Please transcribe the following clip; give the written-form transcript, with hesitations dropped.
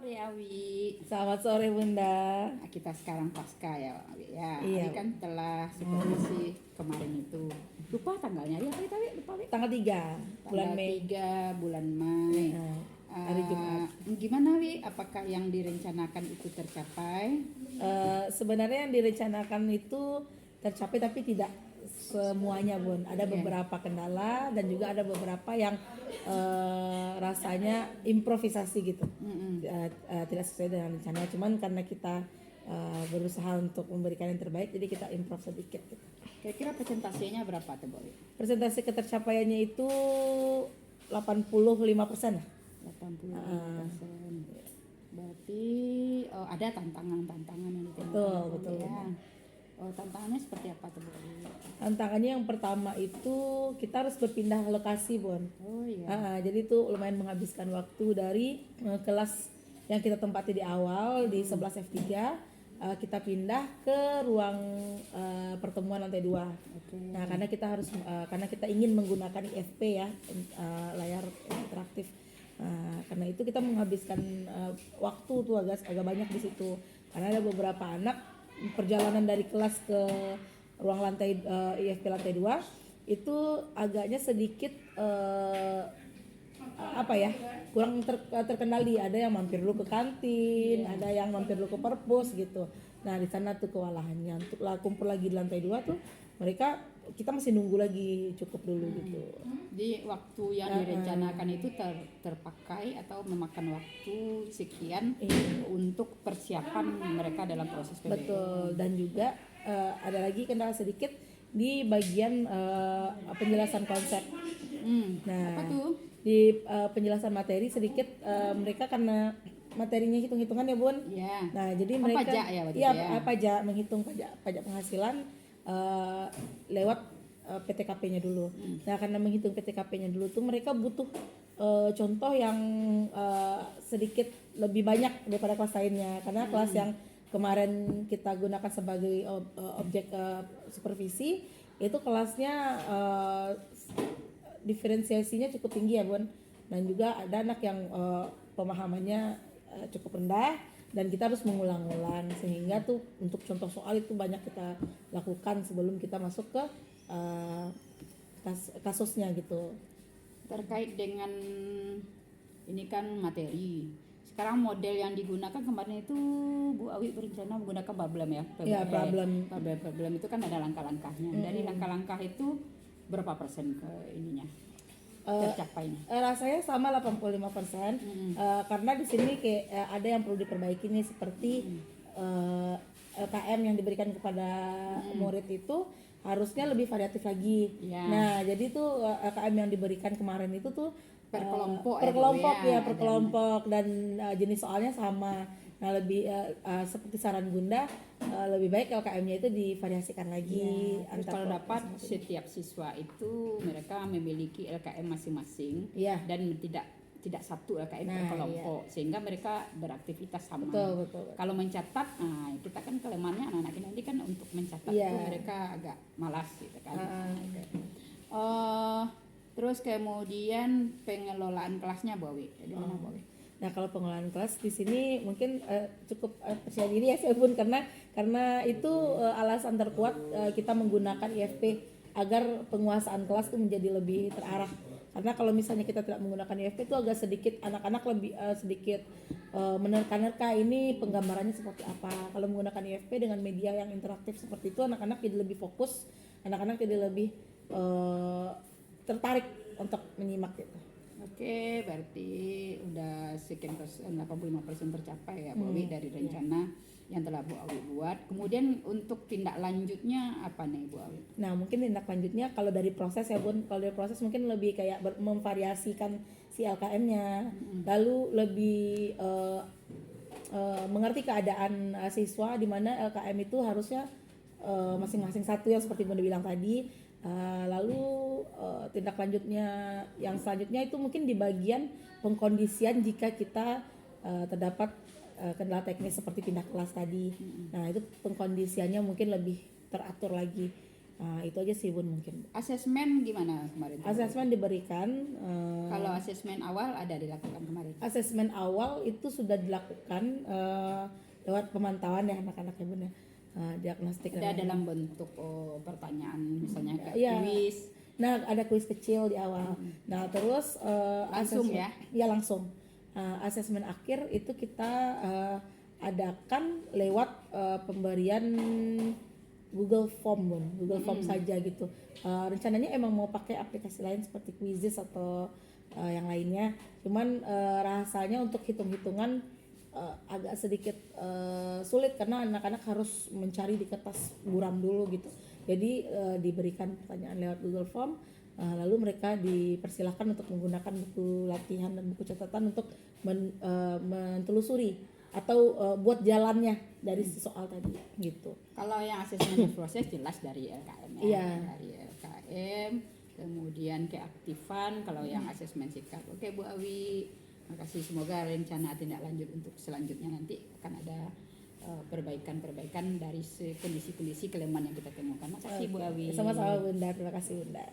Sore Awi. Selamat sore Bunda. Nah, kita sekarang pasca ya Awi ya. Iya. Awi kan telah supervisi kemarin itu. Lupa tanggalnya ya Awi tadi lupa Awi. Tanggal 3 bulan Tanggal Mei. 3 bulan Mei. Nah, hari Jumat. Gimana Wi? Apakah yang direncanakan itu tercapai? Sebenarnya yang direncanakan itu tercapai tapi tidak semuanya Bun. Ada beberapa kendala dan juga ada beberapa yang rasanya improvisasi gitu. Tidak sesuai dengan rencana. Cuman karena kita berusaha untuk memberikan yang terbaik, jadi kita improv sedikit gitu. Kira-kira persentasenya berapa tuh Boy? Persentase ketercapaiannya itu 85% lah. 85%. Berarti ada tantangan-tantangan yang ditemukan. Betul. Ya. Tantangannya seperti apa tuh Bu? Tantangannya yang pertama itu kita harus berpindah lokasi Bon. Oh iya. Jadi itu lumayan menghabiskan waktu dari kelas yang kita tempati di awal di 11 F3, kita pindah ke ruang pertemuan lantai 2. Nah, karena kita ingin menggunakan IFP ya, layar interaktif. Karena itu kita menghabiskan waktu tuh agak banyak di situ. Karena ada beberapa anak perjalanan dari kelas ke ruang lantai IFP lantai 2 itu agaknya sedikit kurang terkendali. Ada yang mampir dulu ke kantin, ada yang mampir dulu ke perpus gitu. Nah di sana tuh kewalahannya untuk kumpul lagi di lantai 2 tuh kita masih nunggu lagi cukup dulu gitu. Jadi waktu yang direncanakan itu terpakai atau memakan waktu sekian untuk persiapan mereka dalam proses PBL. Betul, dan juga ada lagi kendala sedikit di bagian penjelasan konsep. Nah, apa tuh? Di penjelasan materi sedikit mereka karena materinya hitung-hitungan ya Bun. Iya. Nah jadi mereka pajak ya waktu itu ya? pajak, menghitung pajak penghasilan lewat PTKP-nya dulu. Nah karena menghitung PTKP-nya dulu tuh mereka butuh contoh yang sedikit lebih banyak daripada kelas lainnya. Karena kelas yang kemarin kita gunakan sebagai objek supervisi itu kelasnya diferensiasinya cukup tinggi ya Bun, dan juga ada anak yang pemahamannya cukup rendah dan kita harus mengulang-ulang sehingga tuh untuk contoh soal itu banyak kita lakukan sebelum kita masuk ke kasusnya gitu. Terkait dengan ini kan materi. Sekarang model yang digunakan kemarin itu Bu Awi berencana menggunakan problem ya? Iya, Problem itu kan ada langkah-langkahnya. Dari langkah-langkah itu berapa persen ke ininya tercapainya? Rasanya sama 85%. Karena di sini kayak ada yang perlu diperbaiki nih seperti LKM yang diberikan kepada murid itu harusnya lebih variatif lagi. Nah jadi tuh LKM yang diberikan kemarin itu tuh per kelompok dan jenis soalnya sama. Nah lebih seperti saran Bunda, lebih baik LKM-nya itu divariasikan lagi. Kalau dapat setiap siswa itu mereka memiliki LKM masing-masing dan tidak satu LKM per kelompok sehingga mereka beraktivitas sama. Betul. Kalau mencatat, kita kan kelemahannya anak-anak nanti kan untuk mencatat itu mereka agak malas gitu kan. Terus kemudian pengelolaan kelasnya Bu Awi, gimana Bu Awi? Nah kalau pengelolaan kelas di sini mungkin cukup percaya diri ya saya Bun, karena itu alasan terkuat kita menggunakan IFP agar penguasaan kelas itu menjadi lebih terarah. Karena kalau misalnya kita tidak menggunakan IFP itu agak sedikit anak-anak lebih sedikit menerka-nerka ini penggambarannya seperti apa. Kalau menggunakan IFP dengan media yang interaktif seperti itu anak-anak jadi lebih fokus, anak-anak jadi lebih tertarik untuk menyimak gitu. Oke, berarti udah sekian persen, 85% tercapai ya Bu Awi dari rencana yang telah Bu Awi buat. Kemudian untuk tindak lanjutnya apa nih Bu Awi? Nah mungkin tindak lanjutnya kalau dari proses ya Bun, kalau dari proses mungkin lebih kayak memvariasikan si LKM-nya, lalu lebih mengerti keadaan siswa di mana LKM itu harusnya masing-masing satu yang seperti Bunda bilang tadi. Lalu tindak lanjutnya yang selanjutnya itu mungkin di bagian pengkondisian jika kita terdapat kendala teknis seperti pindah kelas tadi. Nah itu pengkondisiannya mungkin lebih teratur lagi. Itu aja sih Bun mungkin. Asesmen gimana kemarin? Asesmen diberikan. Kalau asesmen awal ada dilakukan kemarin? Asesmen awal itu sudah dilakukan lewat pemantauan ya anak-anaknya Bun ya. Diagnostik Ada dalam bentuk pertanyaan misalnya kayak Iya. kuis. Nah, ada kuis kecil di awal. Nah, terus Langsung asesmen- ya? Ya langsung. Asesmen akhir itu kita adakan lewat pemberian Google Form Bun. Google Form saja gitu. Rencananya emang mau pakai aplikasi lain seperti Quizizz atau yang lainnya. Cuman rasanya untuk hitung-hitungan agak sedikit sulit karena anak-anak harus mencari di kertas buram dulu gitu. Jadi diberikan pertanyaan lewat Google Form, lalu mereka dipersilahkan untuk menggunakan buku latihan dan buku catatan untuk mentelusuri atau buat jalannya dari si soal tadi gitu. Kalau yang asesmen proses jelas dari LKM ya, Iya. dari LKM, kemudian keaktifan. Kalau yang asesmen sikap, oke Bu Awi, makasih. Semoga rencana tindak lanjut untuk selanjutnya nanti akan ada perbaikan-perbaikan dari kondisi-kondisi kelemahan yang kita temukan. Makasih Bu Awi. Sama-sama Bunda, terima kasih Bunda.